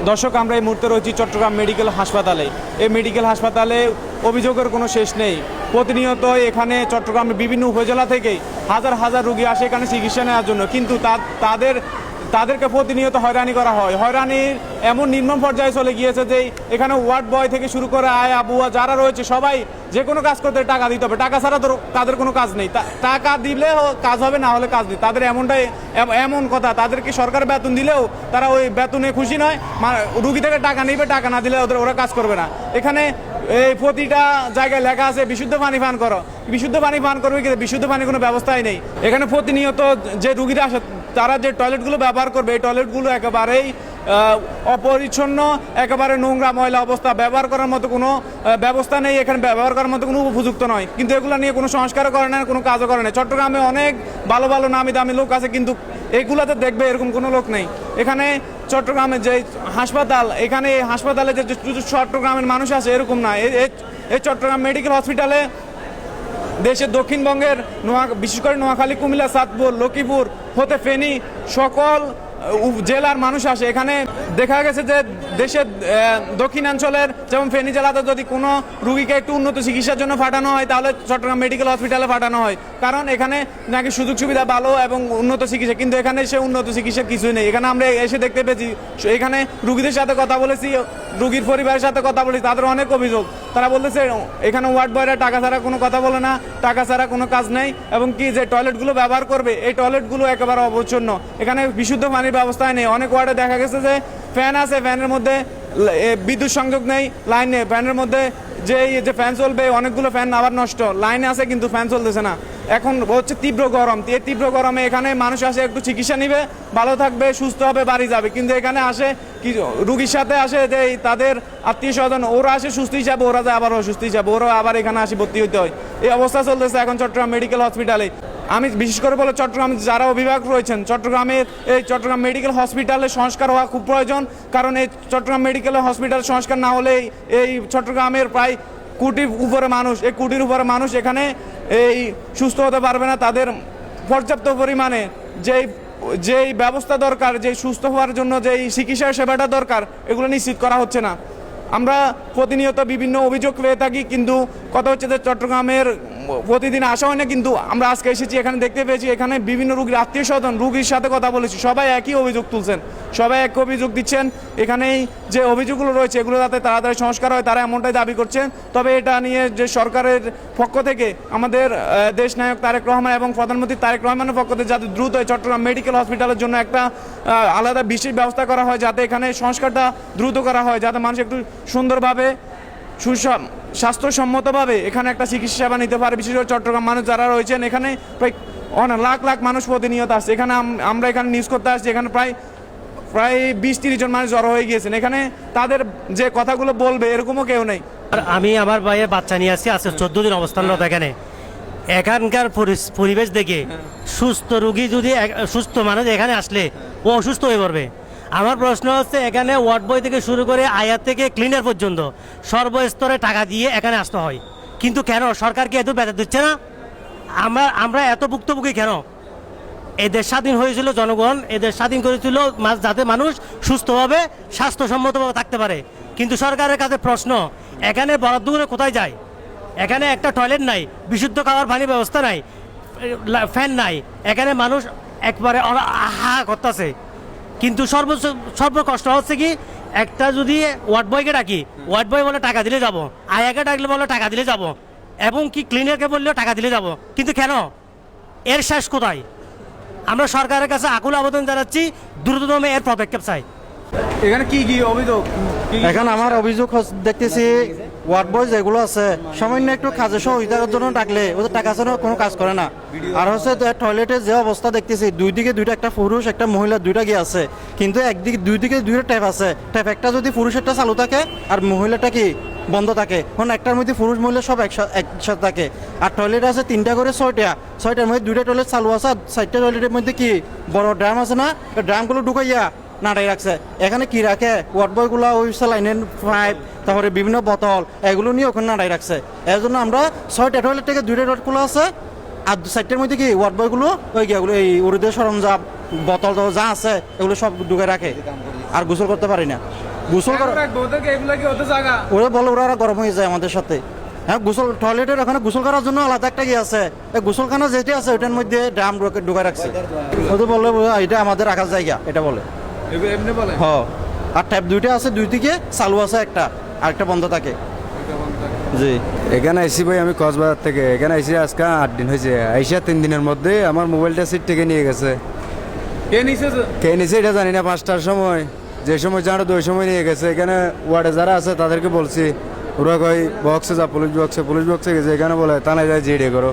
দর্শক, আমরা এই মুহূর্তে রয়েছি চট্টগ্রাম মেডিকেল হাসপাতালে। এই মেডিকেল হাসপাতালে অভিযোগের কোনো শেষ নেই। প্রতিনিয়ত এখানে চট্টগ্রামের বিভিন্ন উপজেলা থেকে হাজার হাজার রোগী আসে এখানে চিকিৎসা নেওয়ার জন্য, কিন্তু তাদেরকে প্রতিনিয়ত হয়রানি করা হয়। হয়রানির এমন নিম্ন পর্যায়ে চলে গিয়েছে যে এখানে ওয়ার্ড বয় থেকে শুরু করে আয়া বুয়া যারা রয়েছে সবাই যে কোনো কাজ করতে টাকা দিতে হবে, টাকা ছাড়া তো তাদের কোনো কাজ নেই। টাকা দিলে কাজ হবে, না হলে কাজ নেই। তাদের এমন কথা, তাদেরকে সরকার বেতন দিলেও তারা ওই বেতনে খুশি নয়। রুগী থেকে টাকা নিবে, টাকা না দিলে ওরা কাজ করবে না। এখানে এই প্রতিটা জায়গায় লেখা আছে বিশুদ্ধ পানি পান করো। বিশুদ্ধ পানি পান করবে, কিন্তু বিশুদ্ধ পানির কোনো ব্যবস্থাই নেই। এখানে প্রতিনিয়ত যে রুগীরা আসে তারা যে টয়লেটগুলো ব্যবহার করবে, এই টয়লেটগুলো একেবারেই অপরিচ্ছন্ন, একেবারে নোংরা ময়লা অবস্থা। ব্যবহার করার মতো কোনো ব্যবস্থা নেই, এখানে ব্যবহার করার মতো কোনো উপযুক্ত নয়। কিন্তু এগুলো নিয়ে কোনো সংস্কারও করে না, কোনো কাজও করে না। চট্টগ্রামে অনেক ভালো ভালো নামি দামি লোক আছে, কিন্তু এগুলাতে দেখবে এরকম কোনো লোক নেই। এখানে চট্টগ্রামে যে হাসপাতাল, এখানে এই হাসপাতালে যে চট্টগ্রামের মানুষ আছে এরকম না। এই চট্টগ্রাম মেডিকেল হসপিটালে দেশের দক্ষিণবঙ্গের বিশেষ করে নোয়াখালী, কুমিল্লা, চাঁদপুর, লক্ষ্মীপুর হতে ফেনী সকল জেলার মানুষ আসে। এখানে দেখা গেছে যে দেশের দক্ষিণাঞ্চলের যেমন ফেনী জেলাতে যদি কোনো রুগীকে একটু উন্নত চিকিৎসার জন্য পাঠানো হয়, তাহলে চট্টগ্রাম মেডিকেল হসপিটালে পাঠানো হয়, কারণ এখানে নাকি সুযোগ সুবিধা ভালো এবং উন্নত চিকিৎসা। কিন্তু এখানে সে উন্নত চিকিৎসা কিছুই নেই। এখানে আমরা এসে দেখতে পেয়েছি, এখানে রুগীদের সাথে কথা বলেছি, রুগীর পরিবারের সাথে কথা বলেছি, তাদের অনেক অভিযোগ। তারা বলতেছে এখানে ওয়ার্ড বয়রা টাকা ছাড়া কোনো কথা বলে না, টাকা ছাড়া কোনো কাজ নেই, এবং কি যে টয়লেটগুলো ব্যবহার করবে এই টয়লেটগুলো একেবারে অপরিচ্ছন্ন। এখানে বিশুদ্ধ পানির ব্যবস্থাই নেই। অনেক ওয়ার্ডে দেখা গেছে যে ফ্যান আছে, ফ্যানের মধ্যে বিদ্যুৎ সংযোগ নেই, লাইন নেই। ফ্যানের মধ্যে যে ফ্যান চলবে অনেকগুলো ফ্যান আবার নষ্ট, লাইন আছে কিন্তু ফ্যান চলতেছে না। এখন হচ্ছে তীব্র গরম, এই তীব্র গরমে এখানে মানুষ আসে একটু চিকিৎসা নিবে, ভালো থাকবে, সুস্থ হবে, বাড়ি যাবে। কিন্তু এখানে আসে কি রুগীর সাথে আসে যে তাদের আত্মীয় স্বজন, ওরা আসে সুস্থ হিসাবে, ওরা যায় আবার অসুস্থ হিসাবে, ওরা আবার এখানে আসে ভর্তি হইতে হয়। এই অবস্থা চলতেছে এখন চট্টগ্রাম মেডিকেল হসপিটালে। আমি বিশেষ করে বলে চট্টগ্রাম যারা অভিভাবক রয়েছেন, চট্টগ্রাম মেডিকেল হসপিটালের সংস্কার হওয়া খুব প্রয়োজন। কারণ এই চট্টগ্রাম মেডিকেল হসপিটাল সংস্কার না হলে এই চট্টগ্রামের প্রায় কোটির উপরে মানুষ, এই কোটির উপরে মানুষ এখানে এই সুস্থ হতে পারবে না। তাদের পর্যাপ্ত পরিমাণে যেই ব্যবস্থা দরকার, যে সুস্থ হওয়ার জন্য যেই চিকিৎসা সেবাটা দরকার, এগুলো নিশ্চিত করা হচ্ছে না। আমরা প্রতিনিয়ত বিভিন্ন অভিযোগ পেয়ে থাকি, কিন্তু কথা হচ্ছে যে চট্টগ্রামের প্রতিদিন আসা হয় না। কিন্তু আমরা আজকে এসেছি, এখানে দেখতে পেয়েছি এখানে বিভিন্ন রুগীর আত্মীয় স্বজন, রুগীর সাথে কথা বলেছি, সবাই একই অভিযোগ তুলছেন, সবাই এক অভিযোগ দিচ্ছেন। এখানেই যে অভিযোগগুলো রয়েছে এগুলো যাতে তাড়াতাড়ি সংস্কার হয় তারা এমনটাই দাবি করছেন। তবে এটা নিয়ে যে সরকারের পক্ষ থেকে আমাদের দেশ নায়ক তারেক রহমান এবং প্রধানমন্ত্রী তারেক রহমানের পক্ষ থেকে যাতে দ্রুত চট্টগ্রাম মেডিকেল হসপিটালের জন্য একটা আলাদা বিশেষ ব্যবস্থা করা হয়, যাতে এখানে সংস্কারটা দ্রুত করা হয়, যাতে মানুষ একটু সুন্দরভাবে স্বাস্থ্যসম্মতভাবে এখানে একটা চিকিৎসা সেবা নিতে পারে। বিশেষ করে চট্টগ্রাম মানুষ যারা রয়েছেন, এখানে প্রায় লাখ লাখ মানুষ প্রতিনিয়ত আসছে। এখানে আমরা এখানে নিউজ করতে আসছি, এখানে প্রায় 20-30 জন মানুষ জড়ো হয়ে গিয়েছেন। এখানে তাদের যে কথাগুলো বলবে এরকমও কেউ নেই। আর আমি আমার ভাইয়ের বাচ্চা নিয়ে আসছি, আজকে 14 দিন অবস্থানরত। এখানকার পরিবেশ দেখে সুস্থ রুগী যদি সুস্থ মানুষ এখানে আসলে ও অসুস্থ হয়ে পড়বে। আমার প্রশ্ন হচ্ছে, এখানে ওয়ার্ড বয় থেকে শুরু করে আয়ার থেকে ক্লিনার পর্যন্ত সর্বস্তরে টাকা দিয়ে এখানে আসতে হয়, কিন্তু কেন সরকার কি এত বেতন দিচ্ছে না? আমরা এত ভুক্তভোগী কেন? এদের স্বাধীন হয়েছিল জনগণ, এদের স্বাধীন করেছিল যাতে মানুষ সুস্থভাবে স্বাস্থ্যসম্মতভাবে থাকতে পারে। কিন্তু সরকারের কাছে প্রশ্ন, এখানে বরাদ্দগুলো কোথায় যায়? এখানে একটা টয়লেট নাই, বিশুদ্ধ খাওয়ার পানির ব্যবস্থা নাই, ফ্যান নাই। এখানে মানুষ একবারে আহা করতেছে। কিন্তু সর্ব কষ্ট হচ্ছে কি, একটা যদি ওয়ার্ড বয়কে ডাকি, ওয়ার্ড বয় বলে টাকা দিলে যাব, আয়াকে ডাকলে বলে টাকা দিলে যাব, এবং কি ক্লিনারকে বললেও টাকা দিলে যাব। কিন্তু কেন? এর শেষ কোথায়? আমরা সরকারের কাছে আকুল আবেদন জানাচ্ছি, দ্রুততম এর পদক্ষেপ চাই। এখানে কি কি অভিযোগ? এখানে আমার অভিযোগ দেখতেছি, ওয়ার্ড বয় যেগুলো আছে সামান্য একটু কাজের সহযোগিতার জন্য ডাকলে ওদের টাকা ছাড়া কোনো কাজ করে না। আর হচ্ছে টয়লেটের যে অবস্থা দেখতেছি, দুইটা একটা পুরুষ একটা মহিলা দুইটা গিয়ে আছে, কিন্তু একদিকে দুইটা ট্যাপ আছে। ট্যাপ একটা যদি পুরুষেরটা চালু থাকে আর মহিলাটা কি বন্ধ থাকে, কারণ একটার মধ্যে পুরুষ মহিলা সব একসাথে থাকে। আর টয়লেট আছে 3টা করে 6টার মধ্যে 2টা টয়লেট চালু আছে, আর 4টা টয়লেটের মধ্যে কি বড় ড্রাম আছে না, ড্রামগুলো ঢুকাইয়া নাড়াই রাখছে। এখানে কি রাখে ওয়ার্ড বয়গুলো, ওই স্যালাইনের পাইপ, তারপরে বিভিন্ন বোতল, এগুলো নিয়ে ওখানে নাড়াই রাখছে। এর জন্য আমরা 6টা টয়লেট থেকে 2টা টয়লেট খোলা আছে, আর 4টার মধ্যে কি ওয়ার্ড বয়গুলো ওই এই ওদের সরঞ্জাম বোতল যা আছে এগুলো সব ঢুকে রাখে। আর গোসল করতে পারি না। গোসল করা ওরা বলে ওরা গরম হয়ে যায় আমাদের সাথে। হ্যাঁ, গোসল টয়লেটের ওখানে গোসল করার জন্য আলাদা একটা ইয়ে আছে, এই গোসলখানা যেটা আছে ওইটার মধ্যে ড্রাম ঢুকায় রাখছে। ওদের বললে এটা আমাদের রাখার জায়গা, এটা বলে। হ্যাঁ, আর ট্যাপ দুইটা আছে, দুই দিকে চালু আছে, একটা আরেকটা বন্ধ থাকে। জি, এখানে আইসি ভাই আমি কক্সবাজার থেকে। এখানে আইসি আজকে 8 দিন হয়েছে। আইসা 3 দিনের মধ্যে আমার মোবাইলটা সিট থেকে নিয়ে গেছে। কে নিছে এটা জানি না। 5টার সময়, যে সময় জানো তো ওই সময় নিয়ে গেছে। এখানে ওয়ার্ডে যারা আছে তাদেরকে বলছি, ওরা কয় বক্সে যা, পুলিশ বক্সে গেছে। এখানে বলে থানায় যায় জিডি করো।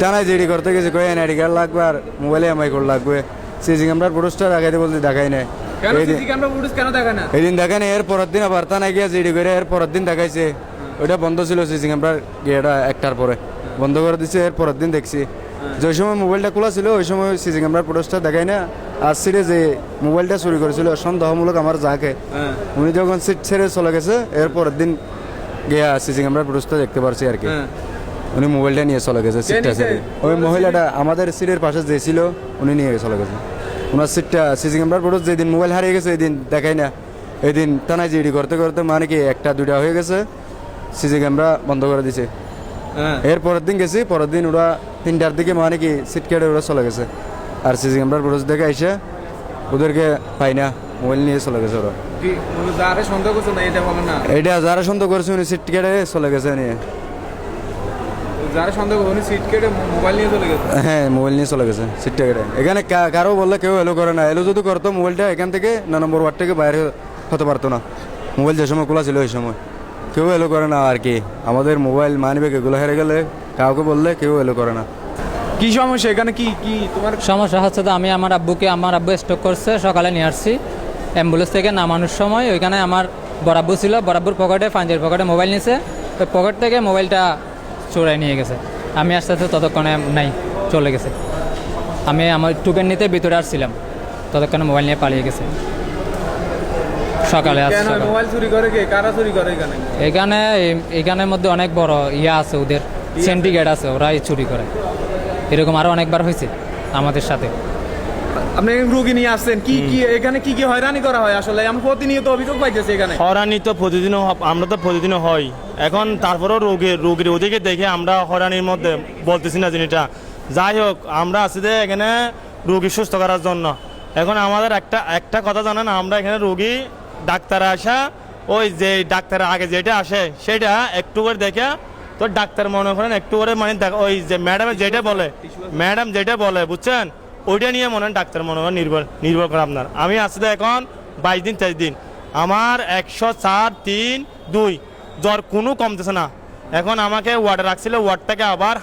থানায় জিডি করতে গেছে, কয় এনআইডি কার্ড লাগবে আর মোবাইলে এমআই কোড লাগবে। সিসি ক্যামেরার ফুটেজটা দেখাইতে বলতে দেখাই নাই। এদিন দেখাই নাই, এর পরের দিন আবার থানায় গিয়ে জিডি করে এর পরের দিন দেখাইছে। ওইটা বন্ধ ছিল সিসি ক্যামেরার গিয়েটা 1টার পরে বন্ধ করে দিচ্ছে। এর পরের দিন দেখছি যে ওই সময় মোবাইলটা খোলা ছিল, ওই সময় সিসি ক্যামেরার ফুটেজটা দেখাই না। আর সিটে যে মোবাইলটা চুরি করেছিল সন্দেহমূলক আমার যাকে, উনি যখন সিট ছেড়ে চলে গেছে এর পরের দিন গিয়া সিসি ক্যামেরার ফুটেজটা দেখতে পারছি আর কি। উনি মোবাইলটা নিয়ে চলে গেছে সিটটা ছেড়ে। ওই মহিলাটা আমাদের সিটের পাশে যে ছিল উনি নিয়ে চলে গেছে ওনার সিটটা। সিসি ক্যামেরার ফুটেজ যেদিন মোবাইল হারিয়ে গেছে এই দিন দেখাই না। এই দিন থানায় জিডি করতে করতে মানে কি 1টা 2টা হয়ে গেছে, সিসি ক্যামেরা বন্ধ করে দিছে। এর পরের দিন গেছি, পরের দিন ওরা 3টার দিকে মানে কি সিট কেটে ওরা চলে গেছে। আর সিসি ক্যামেরার ফুটেজ দেখে এসে ওদেরকে পাই না, মোবাইল নিয়ে চলে গেছে ওরা। এটা যারা সন্দেহ করেছে উনি সিট কেটে চলে গেছে নিয়ে। হ্যাঁ, মোবাইল নিয়ে চলে গেছে সিটটা কেটে। এখানে কারো বললে কেউ এলো করে না। এলো যদি করতো মোবাইলটা এখান থেকে 9 নম্বর ওয়ার্ড থেকে বাইরে হতে পারতো না। মোবাইল যে সময় খোলা ছিল ওই সময় কেউ এলো করে না আর কি। আমাদের মোবাইল মানিব্যাগ এগুলো হেরে গেলে কাউকে বললে কেউ এলো করে না। কি সমস্যা এখানে? কি কি তোমার সমস্যা হচ্ছে? তো আমি আমার আব্বু স্টক করছে, সকালে নিয়ে আসছি অ্যাম্বুলেন্স থেকে নামানোর সময়। ওইখানে আমার বরাব্বু ছিল, বরাব্বুর পকেটে, পাঞ্জাবির পকেটে মোবাইল নিয়েছে। ওই পকেট থেকে মোবাইলটা চোরাই নিয়ে গেছে। আমি আস্তে আস্তে ততক্ষণে নাই, চলে গেছে। আমি আমার টুকেন নিতে ভিতরে আসছিলাম, ততক্ষণে মোবাইল নিয়ে পালিয়ে গেছে। সকালে মোবাইল চুরি করে কে? কারা চুরি করে এখানে? এখানের মধ্যে অনেক বড় আছে, ওদের সিন্ডিকেট আছে, ওরাই চুরি করে। এরকম আরো অনেকবার হয়েছে আমাদের সাথে। আপনি রোগী নিয়ে আসছেন, কি কি এখানে কি কি হয়রানি করা হয়? আসলে আমি প্রতিনিয়ত অভিযোগ পাইতেছি এখানে। হয়রানি তো প্রতিদিনও, আমরা তো প্রতিদিনও হয়। এখন তারপরেও রোগীর ওদিকে দেখে আমরা হয়রানির মধ্যে বলতেছি না জিনিসটা। যাই হোক, আমরা আছি যে এখানে রোগী সুস্থ করার জন্য। এখন আমাদের একটা কথা জানেন, আমরা এখানে রোগী ডাক্তার আসা, ওই যে ডাক্তার আগে যেটা আসে সেটা একটু করে দেখে, তো ডাক্তার মনে করেন একটু করে মানে ওই যে ম্যাডাম যেটা বলে বুঝছেন, ওইটা নিয়ে মনে হয় ডাক্তার মনে করেন নির্ভর করে আপনার। আমি আসলে এখন 22 দিন 23 দিন, আমার 104, 3, 2 জ্বর কোনো কমতেছে না। এখন আমাকে ওয়ার্ডে রাখছিল, ওয়ার্ডটাকে আবার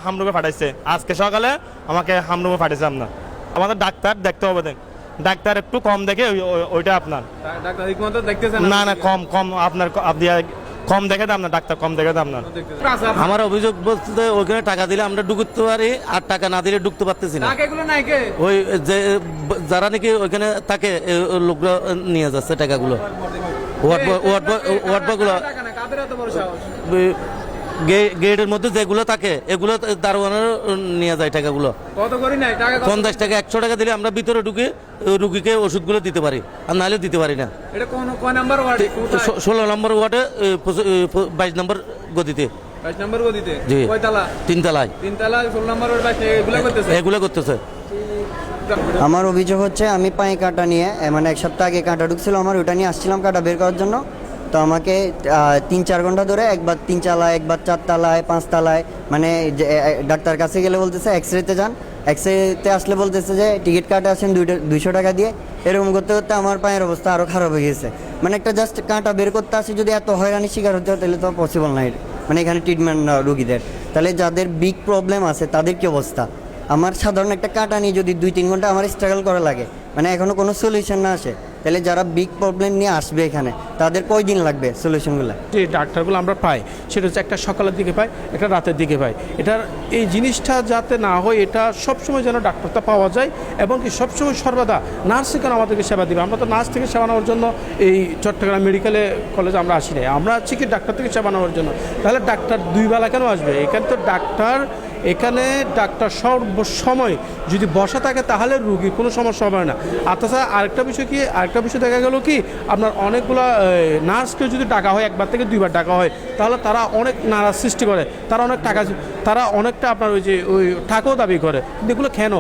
হামরুকে পাঠাইছে। আজকে সকালে আমাকে হামরুকে পাঠাইছে আপনার। আমাদের ডাক্তার দেখতে হবে, ডাক্তার একটু কম দেখে ওইটা আপনার না কম আপনার আপনি কম দেখে দাম না, ডাক্তার কম দেখে দাম না। আমার অভিযোগ বলতে ওইখানে টাকা দিলে আমরা ঢুকতে পারি, আর টাকা না দিলে ঢুকতে পারতেছি না। ওই যে যারা নাকি ওইখানে থাকে লোকরা নিয়ে যাচ্ছে টাকাগুলো, ওয়ার্ড গুলো গেটের মধ্যে যেগুলো থাকে এগুলো দারোয়ানের নিয়ে যায় টাকাগুলো। 50 টাকা 100 টাকা দিলে আমরা ভিতরে ঢুকে রুগীকে ওষুধগুলো দিতে পারি, আর নাহলে দিতে পারি না। 16 নম্বর ওয়ার্ডে 22 নম্বর গতিতে। 22 নম্বর গতিতে? জি, কয়তলা? 3 তলায়। 3 তলায় 16 নম্বর এগুলো করতেছে। আমার অভিযোগ হচ্ছে, আমি পায়ে কাঁটা নিয়ে মানে 1 সপ্তাহ আগে কাঁটা ঢুকছিল আমার, ওটা নিয়ে আসছিলাম কাঁটা বের করার জন্য। তো আমাকে 3-4 ঘন্টা ধরে একবার 3 তলায়, একবার 4 তলায়, 5 তলায়, মানে ডাক্তার কাছে গেলে বলতেছে এক্সরেতে যান, এক্সরেতে আসলে বলতেছে যে টিকিট কাটে আসেন 200 টাকা দিয়ে। এরকম করতে করতে আমার পায়ের অবস্থা আরও খারাপ হয়ে গেছে। মানে একটা জাস্ট কাঁটা বের করতে আসে, যদি এত হয়রানির শিকার হতে হয় তাহলে তো পসিবল নাই। মানে এখানে ট্রিটমেন্ট না রুগীদের, তাহলে যাদের বিগ প্রবলেম আছে তাদের কি অবস্থা? আমার সাধারণ একটা কাঁটা নিয়ে যদি 2-3 ঘন্টা আমার স্ট্রাগল করা লাগে, মানে এখনও কোনো সলিউশন না আসে, তাহলে যারা বিগ প্রবলেম নিয়ে আসবে এখানে তাদের কয়দিন লাগবে সলিউশনগুলো? যে ডাক্তারগুলো আমরা পাই সেটা হচ্ছে একটা সকালের দিকে পাই, একটা রাতের দিকে পাই। এটার এই জিনিসটা যাতে না হয়, এটা সবসময় যেন ডাক্তারটা পাওয়া যায়, এবং কি সবসময় সর্বদা নার্সই কেন আমাদেরকে সেবা দিবে? আমরা তো নার্স থেকে সেবা নেওয়ার জন্য এই চট্টগ্রাম মেডিকেলে কলেজে আমরা আসি নাই, আমরা আছি কি ডাক্তার থেকে সেবা নেওয়ার জন্য। তাহলে ডাক্তার 2 বেলা কেন আসবে? এখানে তো ডাক্তার এখানে ডাক্তার সর্বসময় যদি বসা থাকে তাহলে রুগীর কোনো সমস্যা হবে না। আর তাছাড়া আরেকটা বিষয় দেখা গেল কি আপনার অনেকগুলো নার্সকে যদি ডাকা হয়, একবার থেকে দুইবার ডাকা হয়, তাহলে তারা অনেক নারাজ সৃষ্টি করে, তারা অনেক টাকা, তারা অনেকটা আপনার ওই টাকাও দাবি করে, কিন্তু এগুলো কেন?